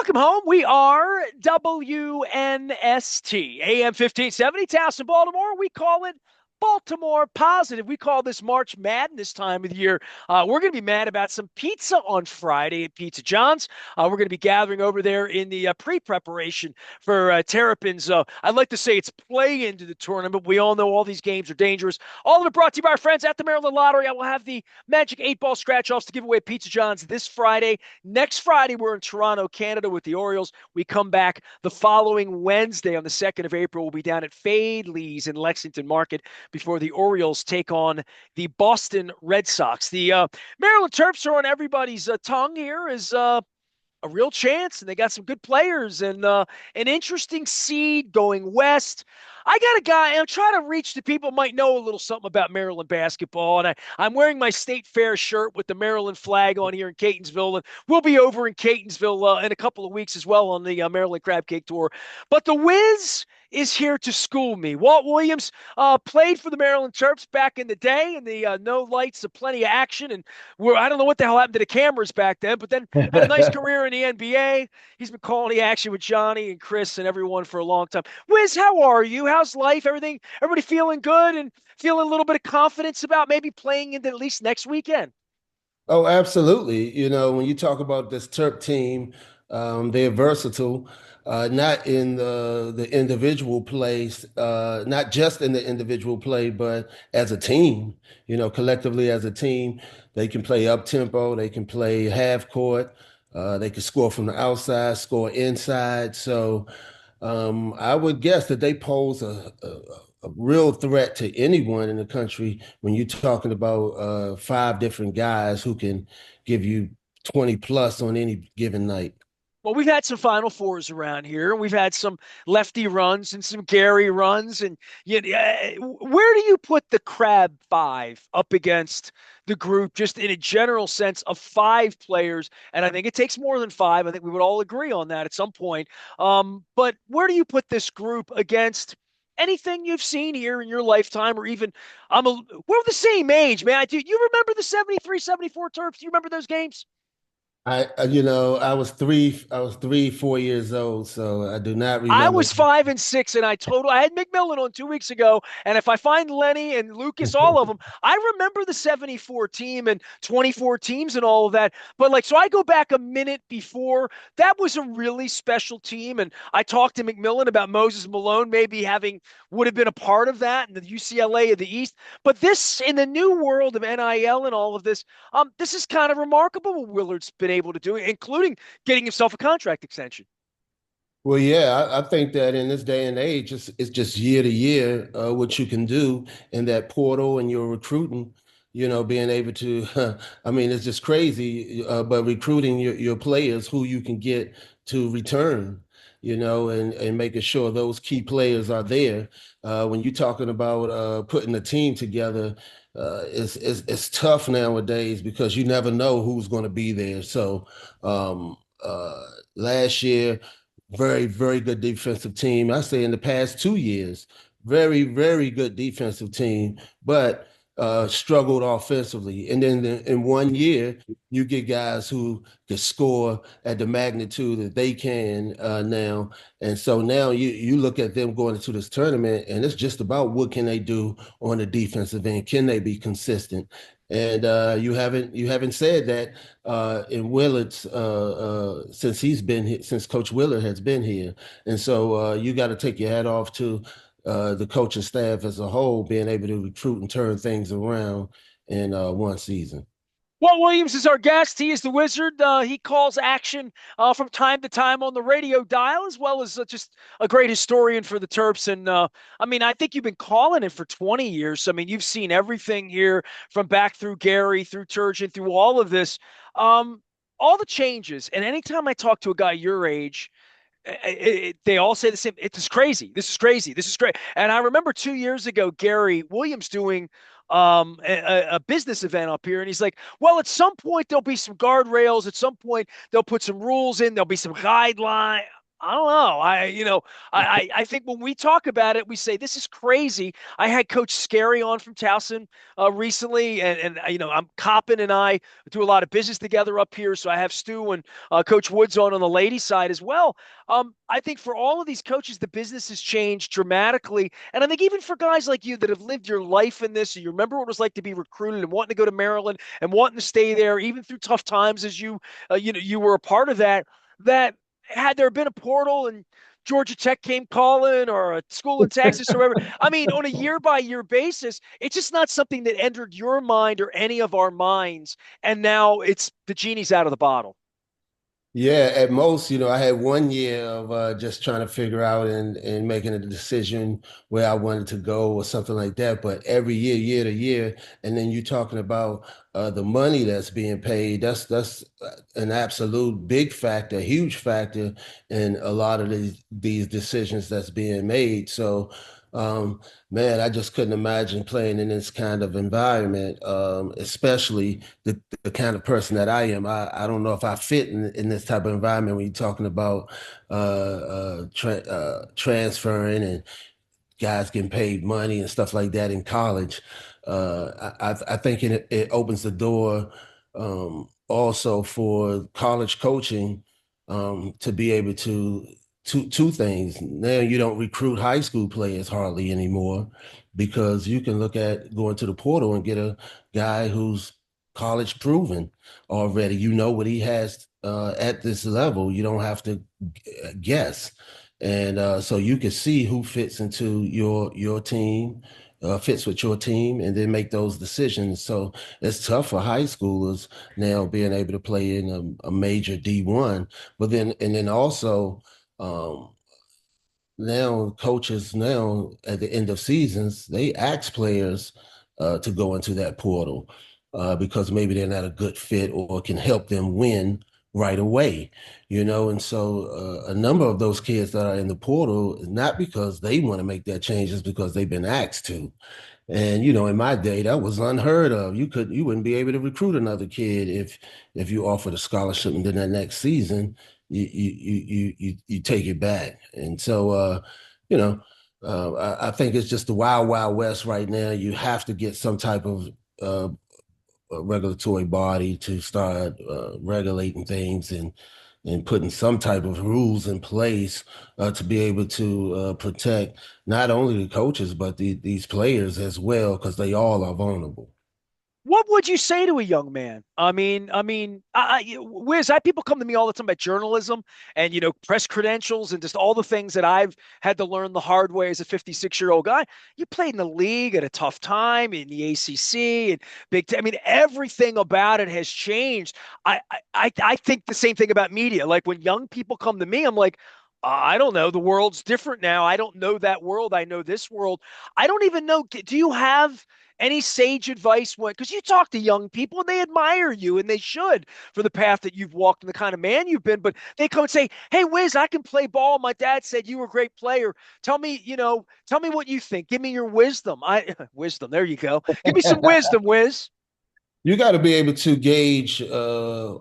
Welcome home. We are WNST, AM 1570, Towson, Baltimore. We call it Baltimore Positive. We call this March Madness time of the year. We're going to be mad about some pizza on Friday at Pizza John's. We're going to be gathering over there in the pre-preparation for Terrapins. I'd like to say it's play into the tournament. We all know all these games are dangerous. All of it brought to you by our friends at the Maryland Lottery. I will have the Magic 8-Ball scratch-offs to give away at Pizza John's this Friday. Next Friday, we're in Toronto, Canada with the Orioles. We come back the following Wednesday on the 2nd of April. We'll be down at Fade Lee's in Lexington Market before the Orioles take on the Boston Red Sox. The Maryland Terps are on everybody's tongue here as a real chance, and they got some good players and an interesting seed going west. I got a guy, and I'm trying to reach the people who might know a little something about Maryland basketball, and I'm wearing my State Fair shirt with the Maryland flag on here in Catonsville, and we'll be over in Catonsville in a couple of weeks as well on the Maryland Crab Cake Tour. But the Wiz is here to school me. Walt Williams played for the Maryland Terps back in the day in the no lights, plenty of action, and I don't know what the hell happened to the cameras back then, but then had a nice career in the NBA. He's been calling the action with Johnny and Chris and everyone for a long time. Wiz, how are you? How's life? Everybody feeling good and feeling a little bit of confidence about maybe playing into at least next weekend? Oh, absolutely. When you talk about this Terp team, they're versatile, not in the individual plays, not just in the individual play, but as a team, collectively as a team, they can play up tempo, they can play half court, they can score from the outside, score inside. So I would guess that they pose a real threat to anyone in the country when you're talking about five different guys who can give you 20 plus on any given night. Well, we've had some Final Fours around here, and we've had some lefty runs and some Gary runs. And where do you put the Crab Five up against the group, just in a general sense of five players? And I think it takes more than five. I think we would all agree on that at some point. But where do you put this group against anything you've seen here in your lifetime, or even we're the same age, man. Do you remember the 73, 74 Terps? Do you remember those games? I was 4 years old, so I do not I remember. was 5 and 6, and I had McMillan on 2 weeks ago. And if I find Lenny and Lucas, all of them, I remember the 74 team and 24 teams and all of that. But so I go back a minute before. That was a really special team. And I talked to McMillan about Moses Malone maybe would have been a part of that and the UCLA of the East. But this, in the new world of NIL and all of this, this is kind of remarkable what Willard's been able to do, including getting himself a contract extension. Well, yeah, I think that in this day and age, it's just year to year what you can do in that portal and your recruiting, being able to, I mean, it's just crazy, but recruiting your players who you can get to return, and making sure those key players are there. When you're talking about putting a team together, it's tough nowadays because you never know who's going to be there. So last year, very, very good defensive team. I say in the past 2 years, very, very good defensive team, but struggled offensively. And then in one year, you get guys who can score at the magnitude that they can now. And so now you look at them going into this tournament, and it's just about what can they do on the defensive end? Can they be consistent? And you haven't said that in Willard's since he's been here, since Coach Willard has been here, and so you got to take your hat off to the coaching staff as a whole, being able to recruit and turn things around in one season. Walt Williams is our guest. He is the wizard. He calls action from time to time on the radio dial, as well as just a great historian for the Terps. And I think you've been calling it for 20 years. So, I mean, you've seen everything here from back through Gary, through Turgeon, through all of this, all the changes. And anytime I talk to a guy your age, they all say the same. It's crazy. This is crazy. This is great. And I remember 2 years ago, Gary Williams doing a business event up here, and he's like, well, at some point there'll be some guardrails, at some point they'll put some rules in, there'll be some guideline. I don't know. I think when we talk about it, we say this is crazy. I had Coach Scary on from Towson recently, and I'm Coppin and I do a lot of business together up here. So I have Stu and Coach Woods on the ladies' side as well. I think for all of these coaches, the business has changed dramatically, and I think even for guys like you that have lived your life in this, and you remember what it was like to be recruited and wanting to go to Maryland and wanting to stay there, even through tough times, as you were a part of that. That had there been a portal and Georgia Tech came calling or a school in Texas or whatever, I mean, on a year by year basis, it's just not something that entered your mind or any of our minds. And now it's the genie's out of the bottle. Yeah, at most, I had 1 year of just trying to figure out and making a decision where I wanted to go or something like that. But every year, year to year, and then you're talking about the money that's being paid. That's an absolute big factor, huge factor in a lot of these decisions that's being made. So, um, man, I just couldn't imagine playing in this kind of environment, especially the kind of person that I am. I don't know if I fit in this type of environment when you're talking about transferring and guys getting paid money and stuff like that in college. I think it opens the door also for college coaching to be able to two things. Now you don't recruit high school players hardly anymore because you can look at going to the portal and get a guy who's college proven already. You know what he has at this level. You don't have to guess. And so you can see who fits into your team, fits with your team, and then make those decisions. So it's tough for high schoolers now being able to play in a major D1, but then also um, now coaches now at the end of seasons they ask players to go into that portal because maybe they're not a good fit or can help them win right away, and so a number of those kids that are in the portal is not because they want to make that change, it's because they've been asked to. And in my day, that was unheard of. You wouldn't be able to recruit another kid if you offered a scholarship and then that next season you take it back. And so you know, I think it's just the wild, wild west right now. You have to get some type of uh, regulatory body to start regulating things and putting some type of rules in place to be able to protect not only the coaches but these players as well, because they all are vulnerable. What would you say to a young man? Wiz, people come to me all the time about journalism and press credentials and just all the things that I've had to learn the hard way as a 56-year-old guy. You played in the league at a tough time in the ACC and Big Ten. I mean, everything about it has changed. I think the same thing about media. Like when young people come to me, I'm like, I don't know. The world's different now. I don't know that world. I know this world. I don't even know. Do you have any sage advice when, because you talk to young people and they admire you and they should for the path that you've walked and the kind of man you've been, but they come and say, "Hey, Wiz, I can play ball. My dad said you were a great player. Tell me what you think. Give me your wisdom." Wisdom. There you go. Give me some wisdom, Wiz. You got to be able to gauge the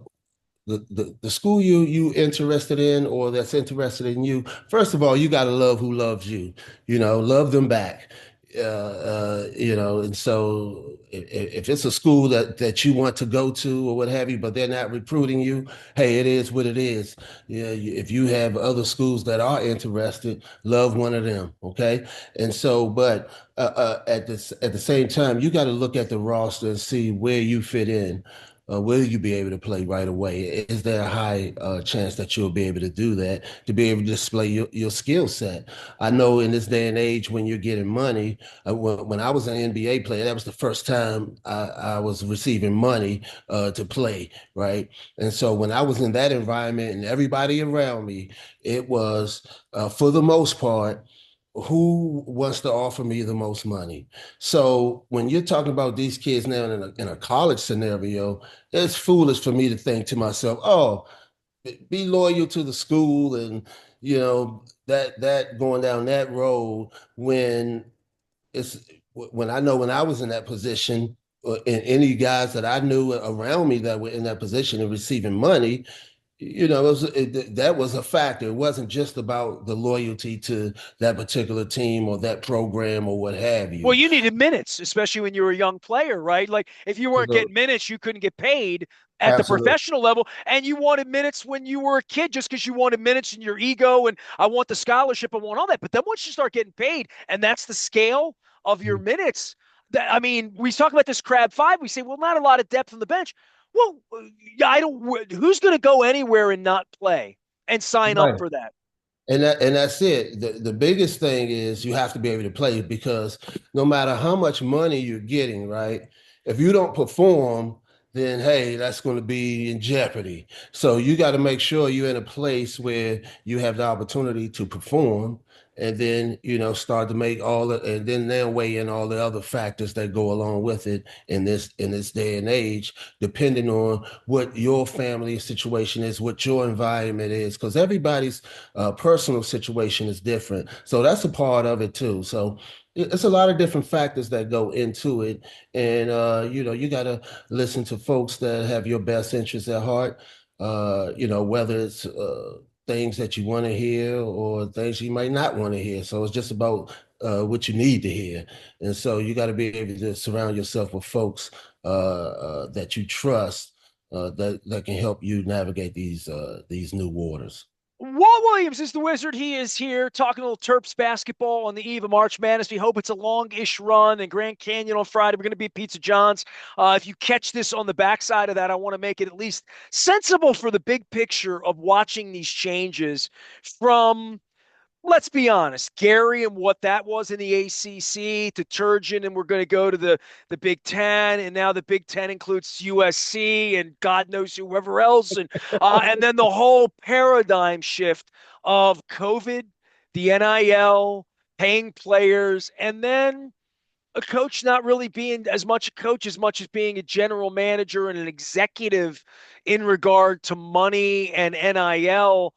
school you interested in or that's interested in you. First of all, you got to love who loves you. Love them back. And so if it's a school that you want to go to or what have you, but they're not recruiting you, hey, it is what it is. Yeah, if you have other schools that are interested, love one of them, okay? And so, but at the same time, you got to look at the roster and see where you fit in. Will you be able to play right away? Is there a high chance that you'll be able to do that, to be able to display your skill set? I know in this day and age, when you're getting money, when I was an NBA player, that was the first time I was receiving money to play, right? And so when I was in that environment and everybody around me, it was, for the most part, who wants to offer me the most money? So when you're talking about these kids now in a college scenario, it's foolish for me to think to myself, oh, be loyal to the school and that going down that road when it's when I know when I was in that position and any guys that I knew around me that were in that position and receiving money, that was a factor. It wasn't just about the loyalty to that particular team or that program or what have Well, you. you needed minutes, especially when you were a young player, right? Like if you weren't getting Absolutely. minutes, you couldn't get paid at the Absolutely. professional level. And you wanted minutes when you were a kid just because you wanted minutes in your ego and I want the scholarship, I want all that. But then once you start getting paid and that's the scale of your minutes, that I mean, we talk about this crab five, we say, well, not a lot of depth on the bench. Well, yeah, I don't who's gonna go anywhere and not play and sign up Right. for that? And that's it. The biggest thing is you have to be able to play because no matter how much money you're getting, right? If you don't perform, then hey, that's going to be in jeopardy. So you got to make sure you're in a place where you have the opportunity to perform and then start to make all the and then they'll weigh in all the other factors that go along with it in this day and age, depending on what your family situation is, what your environment is, because everybody's personal situation is different. So that's a part of it too. So it's a lot of different factors that go into it. And, you got to listen to folks that have your best interests at heart, whether it's things that you want to hear or things you might not want to hear. So it's just about what you need to hear. And so you got to be able to surround yourself with folks that you trust that can help you navigate these new waters. Walt Williams is the wizard. He is here talking a little Terps basketball on the eve of March Madness. We hope it's a long-ish run in Grand Canyon on Friday. We're going to be at Pizza John's. If you catch this on the backside of that, I want to make it at least sensible for the big picture of watching these changes from, let's be honest, Gary and what that was in the ACC to Turgeon, and we're going to go to the Big Ten, and now the Big Ten includes USC and God knows whoever else, and then the whole paradigm shift of COVID, the NIL, paying players, and then a coach not really being as much a coach as much as being a general manager and an executive in regard to money and NIL.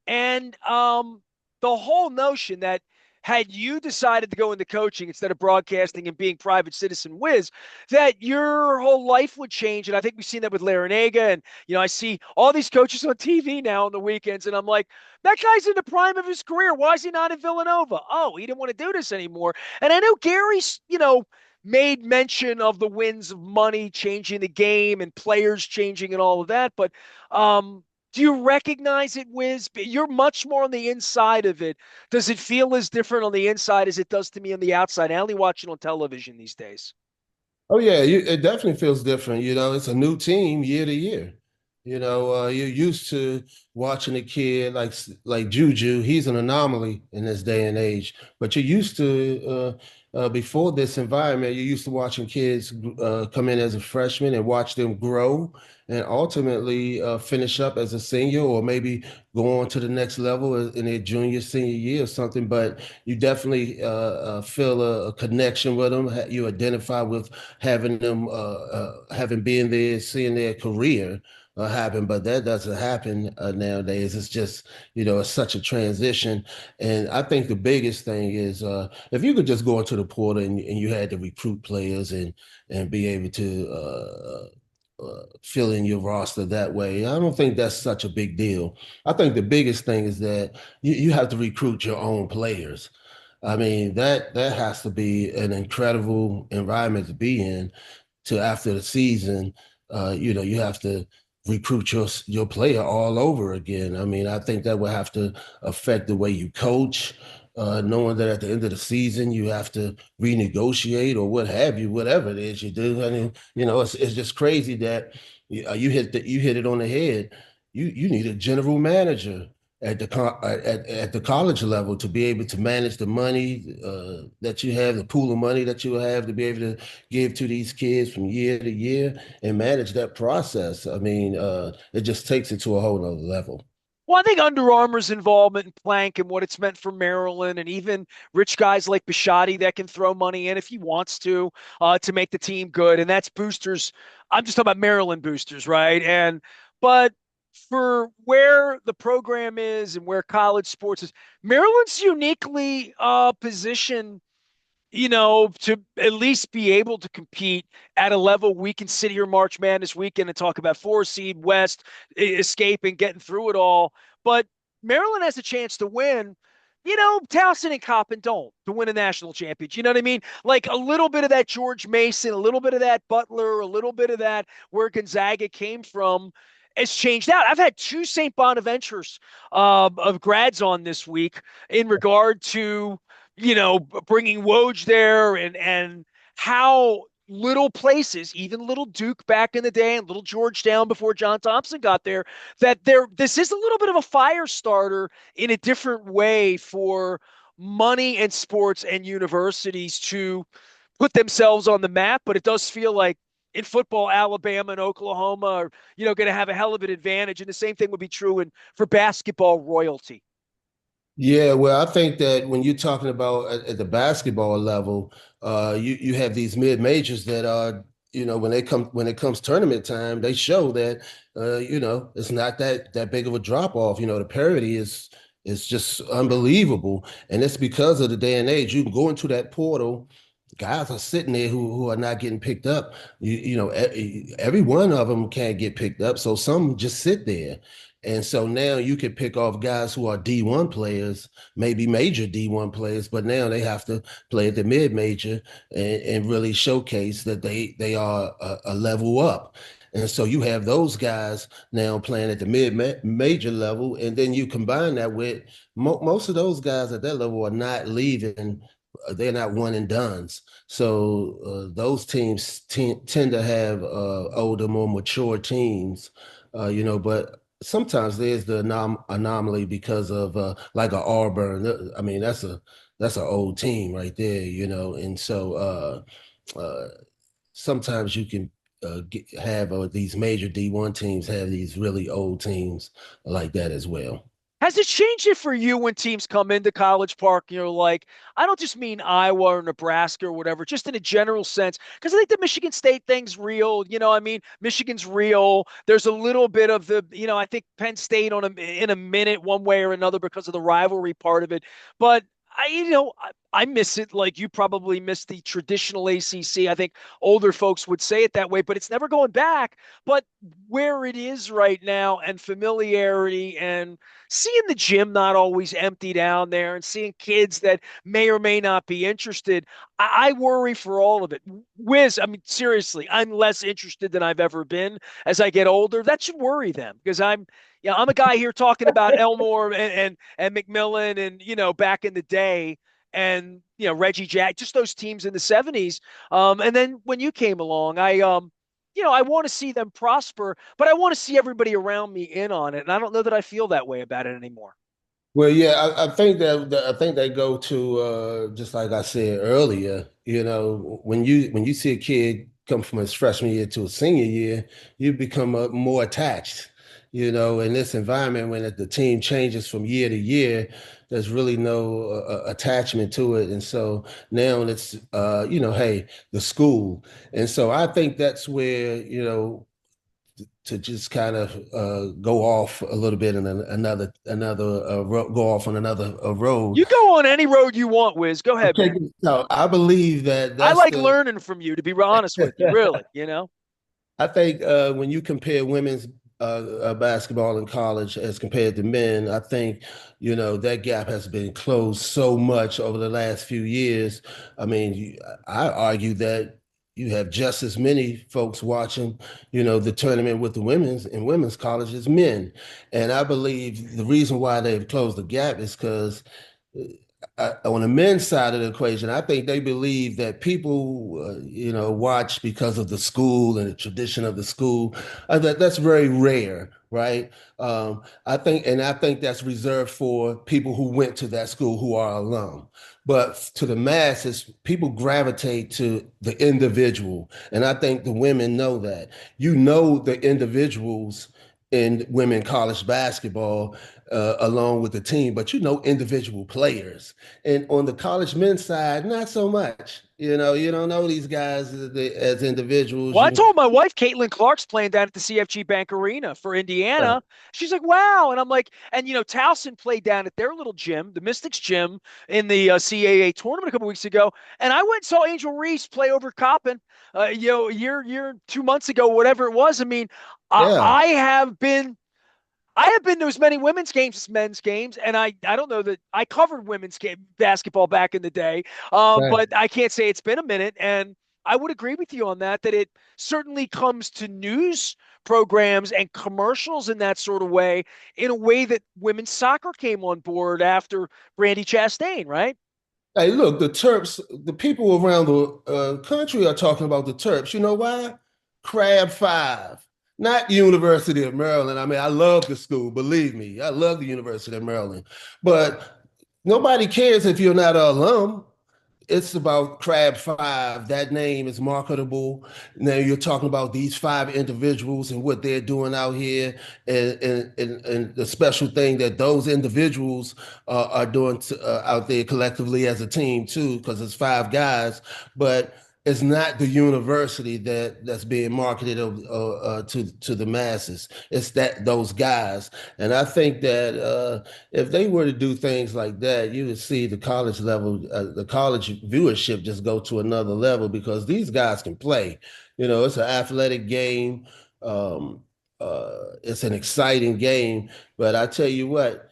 And the whole notion that had you decided to go into coaching instead of broadcasting and being private citizen whiz, that your whole life would change. And I think we've seen that with Larinaga. And, I see all these coaches on TV now on the weekends. And I'm like, that guy's in the prime of his career. Why is he not in Villanova? Oh, he didn't want to do this anymore. And I know Gary's, made mention of the winds of money changing the game and players changing and all of that. But do you recognize it, Wiz? You're much more on the inside of it. Does it feel as different on the inside as it does to me on the outside? I only watch it on television these days. Oh yeah, it definitely feels different. It's a new team year to year. You're used to watching a kid like Juju. He's an anomaly in this day and age. But you're used to before this environment. You're used to watching kids come in as a freshman and watch them grow and ultimately finish up as a senior or maybe go on to the next level in their junior, senior year or something. But you definitely feel a connection with them. You identify with having them, having been there, seeing their career happen, but that doesn't happen nowadays. It's just, it's such a transition. And I think the biggest thing is if you could just go into the portal and you had to recruit players and be able to fill in your roster that way. I don't think that's such a big deal. I think the biggest thing is that you have to recruit your own players. I mean, that has to be an incredible environment to be in to after the season, you have to recruit your player all over again. I mean, I think that will have to affect the way you coach, knowing that at the end of the season you have to renegotiate or what have you, whatever it is you do. I mean, it's just crazy that you hit it on the head. You need a general manager at the college level to be able to manage the money that you have, the pool of money that you have to be able to give to these kids from year to year and manage that process. I mean, it just takes it to a whole nother level. Well, I think Under Armour's involvement in Plank and what it's meant for Maryland, and even rich guys like Bishotti that can throw money in if he wants to make the team good. And that's boosters. I'm just talking about Maryland boosters, right? But for where the program is and where college sports is, Maryland's uniquely positioned to at least be able to compete at a level we can sit here March Madness weekend and talk about four seed West escaping, getting through it all. But Maryland has a chance to win. Towson and Coppin don't to win a national championship. You know what I mean? Like a little bit of that George Mason, a little bit of that Butler, a little bit of that where Gonzaga came from has changed out. I've had two St. Bonaventures of grads on this week in regard to bringing Woj there and how little places, even little Duke back in the day and little Georgetown before John Thompson got there, this is a little bit of a fire starter in a different way for money and sports and universities to put themselves on the map. But it does feel like in football, Alabama and Oklahoma are, going to have a hell of an advantage. And the same thing would be true for basketball royalty. Yeah, well, I think that when you're talking about at the basketball level, you have these mid majors that are, when it comes tournament time, they show that it's not that big of a drop off. The parity is just unbelievable, and it's because of the day and age. You can go into that portal. Guys are sitting there who are not getting picked up. Every one of them can't get picked up, so some just sit there. And so now you can pick off guys who are D1 players, maybe major D1 players, but now they have to play at the mid major and really showcase that they are a level up. And so you have those guys now playing at the major level, and then you combine that with most of those guys at that level are not leaving. They're not one and dones. So those teams tend to have older, more mature teams, but sometimes there's the anomaly because of like a Auburn. I mean, that's an old team right there, and so sometimes you can have these major D1 teams have these really old teams like that as well. Has it changed it for you when teams come into College Park? Like, I don't just mean Iowa or Nebraska or whatever, just in a general sense, because I think the Michigan State thing's real. I mean, Michigan's real. There's a little bit of I think Penn State in a minute, one way or another, because of the rivalry part of it. But I miss it like you probably miss the traditional ACC. I think older folks would say it that way, but it's never going back. But where it is right now and familiarity and seeing the gym not always empty down there and seeing kids that may or may not be interested, I worry for all of it. Wiz, I mean, seriously, I'm less interested than I've ever been as I get older. That should worry them because I'm a guy here talking about Elmore and McMillan and back in the day and Reggie Jack, just those teams in the 70s. And then when you came along, I want to see them prosper, but I want to see everybody around me in on it. And I don't know that I feel that way about it anymore. Well, yeah, I think I think they go to just like I said earlier. When you see a kid come from his freshman year to a senior year, you become more attached. In this environment when the team changes from year to year, there's really no attachment to it, and so now it's hey, the school, and so I think that's where to just kind of go off a little bit and go off on another road. You go on any road you want, Wiz. Go ahead, man. No, I believe I that's like the. learning from you, to be honest with you, really, I think when you compare women's basketball in college as compared to men, I think that gap has been closed so much over the last few years. I mean, I argue that you have just as many folks watching, the tournament with the women's college as men, and I believe the reason why they've closed the gap is because on the men's side of the equation, I think they believe that people, watch because of the school and the tradition of the school. That's very rare, right? I think that's reserved for people who went to that school who are alum. But to the masses, people gravitate to the individual, and I think the women know that. The individuals in women college basketball along with the team, but individual players. And on the college men's side, not so much. You don't know these guys as individuals. Well, I told my wife Caitlin Clark's playing down at the CFG Bank Arena for Yeah, Indiana. She's like, "Wow!" And I'm like, and Towson played down at their little gym, the Mystics gym, in the CAA tournament a couple weeks ago. And I went and saw Angel Reese play over Coppin, a year, 2 months ago, whatever it was. I mean, I, yeah, I have been I have been to as many women's games as men's games, and I don't know that I covered women's game basketball back in the day, right. but I can't say it's been a minute. And I would agree with you on that. That it certainly comes to news programs and commercials in that sort of way, in a way that women's soccer came on board after Brandy Chastain, right? Hey, look, the Terps, the people around the country are talking about the Terps. You know why? Crab Five, not University of Maryland. I mean, I love the school, believe me. I love the University of Maryland. But nobody cares if you're not an alum. It's about Crab Five. That name is marketable. Now you're talking about these five individuals and what they're doing out here, and the special thing that those individuals are doing out there collectively as a team too, because it's five guys. But it's not the university that's being marketed to the masses. It's that those guys, and I think that if they were to do things like that, you would see the college level, the college viewership just go to another level because these guys can play. It's an athletic game. Um, it's an exciting game, but I tell you what,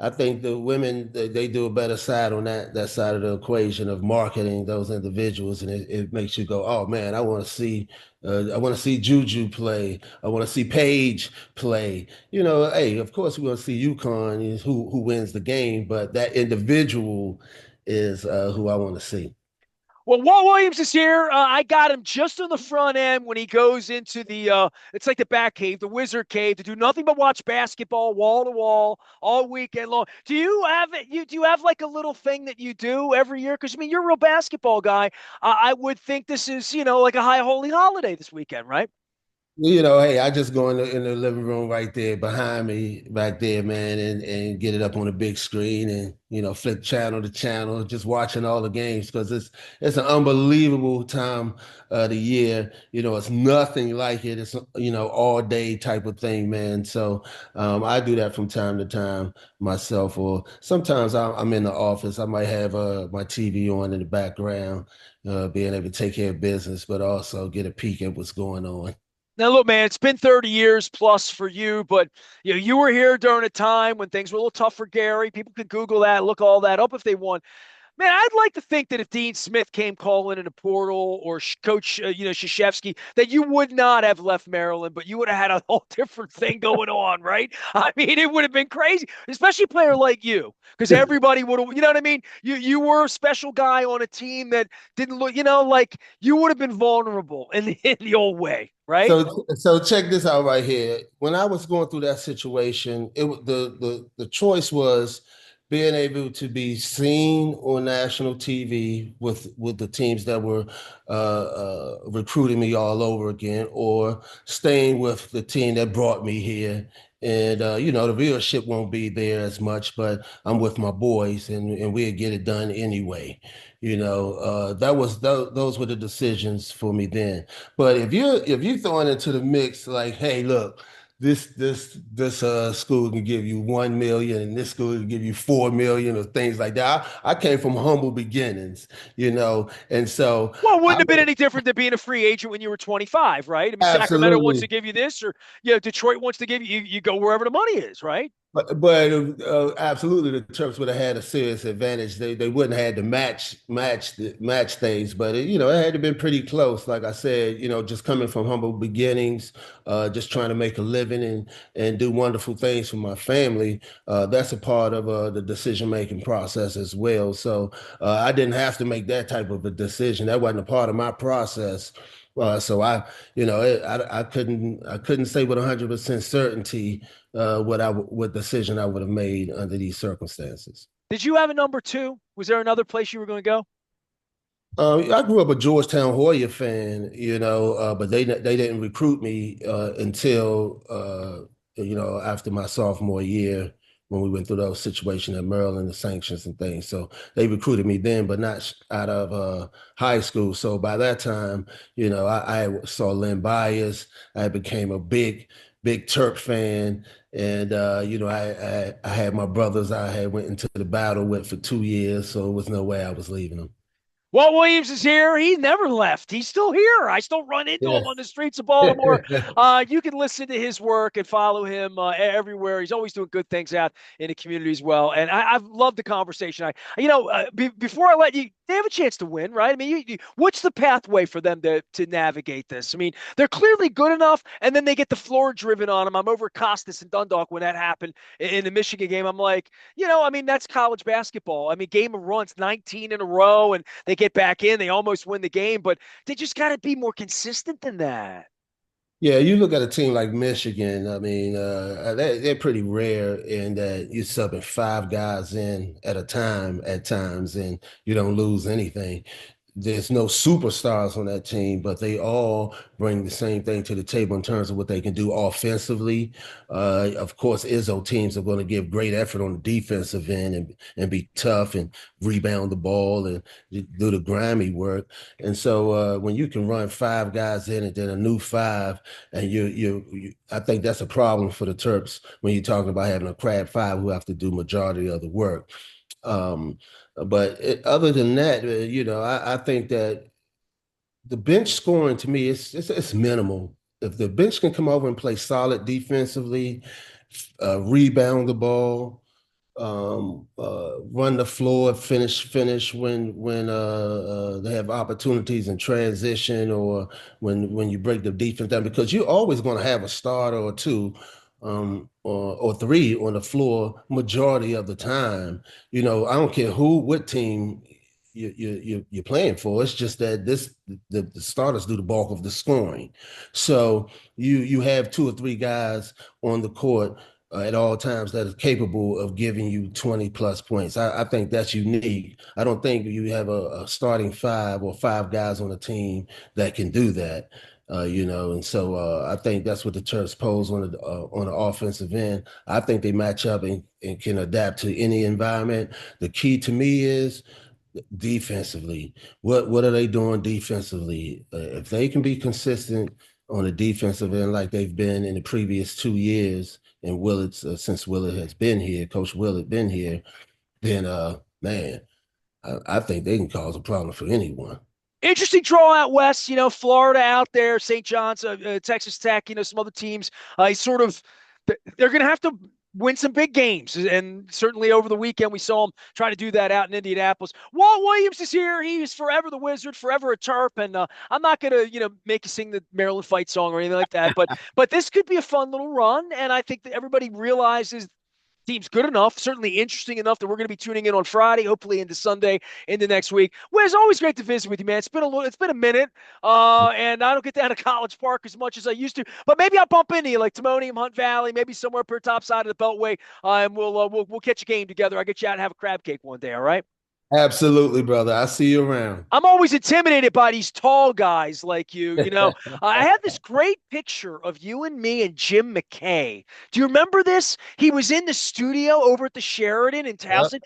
I think the women they do a better side on that side of the equation of marketing those individuals, and it makes you go, oh man, I want to see Juju play, I want to see Paige play. Hey, of course we want to see UConn is who wins the game, but that individual is who I want to see. Well, Walt Williams is here. I got him just on the front end when he goes into it's like the back cave, the wizard cave, to do nothing but watch basketball wall to wall all weekend long. Do you have it? Do you have like a little thing that you do every year? Because I mean, you're a real basketball guy. I would think this is, like a high holy holiday this weekend, right? Hey, I just go in the living room right there behind me, back there, man, and get it up on a big screen and flip channel to channel, just watching all the games because it's an unbelievable time of the year. It's nothing like it. It's all day type of thing, man. So I do that from time to time myself, or sometimes I'm in the office. I might have my TV on in the background, being able to take care of business, but also get a peek at what's going on. Now, look, man, it's been 30 years plus for you, but you were here during a time when things were a little tough for Gary. People can Google that, look all that up if they want. Man, I'd like to think that if Dean Smith came calling in a portal, or Coach, Krzyzewski, that you would not have left Maryland, but you would have had a whole different thing going on, right? I mean, it would have been crazy, especially a player like you, because everybody would have, you know what I mean? You were a special guy on a team that didn't look, like you would have been vulnerable in the old way, right? So check this out right here. When I was going through that situation, the choice was being able to be seen on national TV with the teams that were recruiting me all over again, or staying with the team that brought me here. And the viewership won't be there as much, but I'm with my boys, and we'll get it done anyway. Those were the decisions for me then. But if you throw it into the mix, like, hey, look, this school can give you 1 million, and this school can give you 4 million, or things like that. I came from humble beginnings, and so Well, it wouldn't I have been any different than being a free agent when you were 25, right? I mean, Sacramento wants to absolutely. give you this, or Detroit wants to give you go wherever the money is, right? But absolutely, the Terps would have had a serious advantage. They wouldn't have had to match things, but it had to been pretty close. Like I said, just coming from humble beginnings, just trying to make a living and do wonderful things for my family. That's a part of the decision making process as well. So I didn't have to make that type of a decision. That wasn't a part of my process. So I couldn't say with 100% certainty what decision I would have made under these circumstances. Did you have a number two? Was there another place you were going to go? I grew up a Georgetown Hoya fan, but they didn't recruit me until after my sophomore year. when we went through those situations at Maryland, the sanctions and things. So they recruited me then, but not out of high school. So by that time, I saw Lynn Byers. I became a big Terp fan. And I had my brothers I had went into the battle with for 2 years, so it was no way I was leaving them. Walt Williams is here. He never left. He's still here. I still run into him on the streets of Baltimore. You can listen to his work and follow him everywhere. He's always doing good things out in the community as well. And I've loved the conversation. Before I let you, they have a chance to win, right? I mean, what's the pathway for them to navigate this? I mean, they're clearly good enough, and then they get the floor driven on them. I'm over at Costas and Dundalk when that happened in the Michigan game. I'm like, that's college basketball. I mean, game of runs, 19 in a row, and they get back in, they almost win the game, but they just got to be more consistent than that. Yeah, you look at a team like Michigan. I mean, they're pretty rare in that you're subbing five guys in at a time at times, and you don't lose anything. There's no superstars on that team, but they all bring the same thing to the table in terms of what they can do offensively. Of course, Izzo teams are going to give great effort on the defensive end and be tough and rebound the ball and do the grimy work. And so when you can run five guys in and then a new five, and I think that's a problem for the Terps when you're talking about having a crab five who have to do majority of the work. Um, other than that, I think that the bench scoring to me it's minimal. If the bench can come over and play solid defensively, rebound the ball, run the floor, finish when they have opportunities in transition or when you break the defense down, because you're always going to have a starter or two or three on the floor majority of the time. I don't care what team you're playing for. It's just that the starters do the bulk of the scoring. So you have two or three guys on the court at all times that is capable of giving you 20 plus points. I think that's unique. I don't think you have a starting five or five guys on a team that can do that. And so I think that's what the Terps pose on the offensive end. I think they match up and can adapt to any environment. The key to me is defensively. What are they doing defensively? If they can be consistent on the defensive end like they've been in the previous 2 years, and Willard's since Willard has been here, Coach Willard been here, then man, I think they can cause a problem for anyone. Interesting draw out west, Florida out there, St. John's, Texas Tech, some other teams. They're going to have to win some big games. And certainly over the weekend, we saw him try to do that out in Indianapolis. Walt Williams is here. He is forever the Wizard, forever a Terp. And I'm not going to, make you sing the Maryland fight song or anything like that. But this could be a fun little run. And I think that everybody realizes team's good enough, certainly interesting enough that we're going to be tuning in on Friday, hopefully into Sunday, into next week. Well, it's always great to visit with you, man. It's been a minute, and I don't get down to College Park as much as I used to. But maybe I'll bump into you, like Timonium, Hunt Valley, maybe somewhere per top side of the Beltway, and we'll catch a game together. I'll get you out and have a crab cake one day. All right. Absolutely, brother. I see you around. I'm always intimidated by these tall guys like you. I have this great picture of you and me and Jim McKay. Do you remember this? He was in the studio over at the Sheridan in Yep. Towson.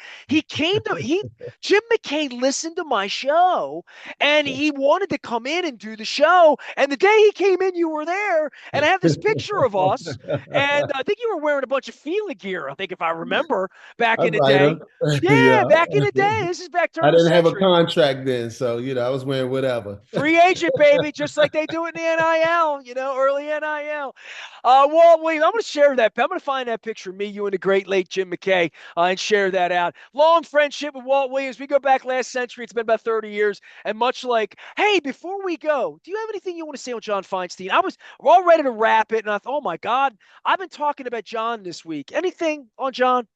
Jim McKay listened to my show and he wanted to come in and do the show. And the day he came in, you were there. And I have this picture of us. And I think you were wearing a bunch of Fila gear, I think, if I remember back I in the might day. have. Yeah, Yeah. back in the day. This is back I turn of the didn't have a century. contract then, so I was wearing whatever. Free agent, baby, just like they do in the NIL, early NIL. Walt Williams, I'm going to share that. I'm going to find that picture of me, you, and the great late Jim McKay and share that out. Long friendship with Walt Williams. We go back last century. It's been about 30 years. And much like, hey, before we go, do you have anything you want to say on John Feinstein? We're all ready to wrap it. And I thought, oh, my God, I've been talking about John this week. Anything on John?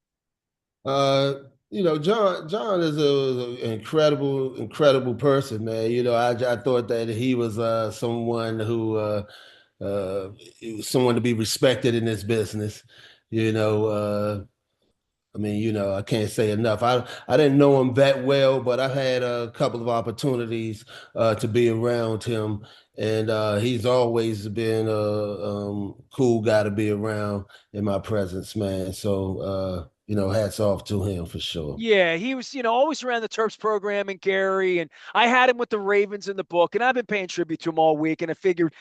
Uh, John is an incredible person, man. I thought that he was someone who uh, someone to be respected in this business. You know, I mean, I can't say enough. I didn't know him that well, but I've had a couple of opportunities to be around him, and he's always been a cool guy to be around in my presence, man. So hats off to him for sure. Yeah, he was, always around the Terps program and Gary, and I had him with the Ravens in the book, and I've been paying tribute to him all week. And I figured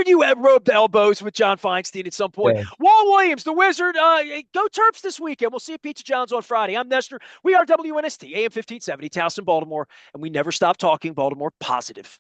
you had rubbed elbows with John Feinstein at some point. Yeah. Walt Williams, the Wizard, go Terps this weekend. We'll see you at Pizza John's on Friday. I'm Nestor. We are WNST AM 1570, Towson, Baltimore, and we never stop talking Baltimore positive.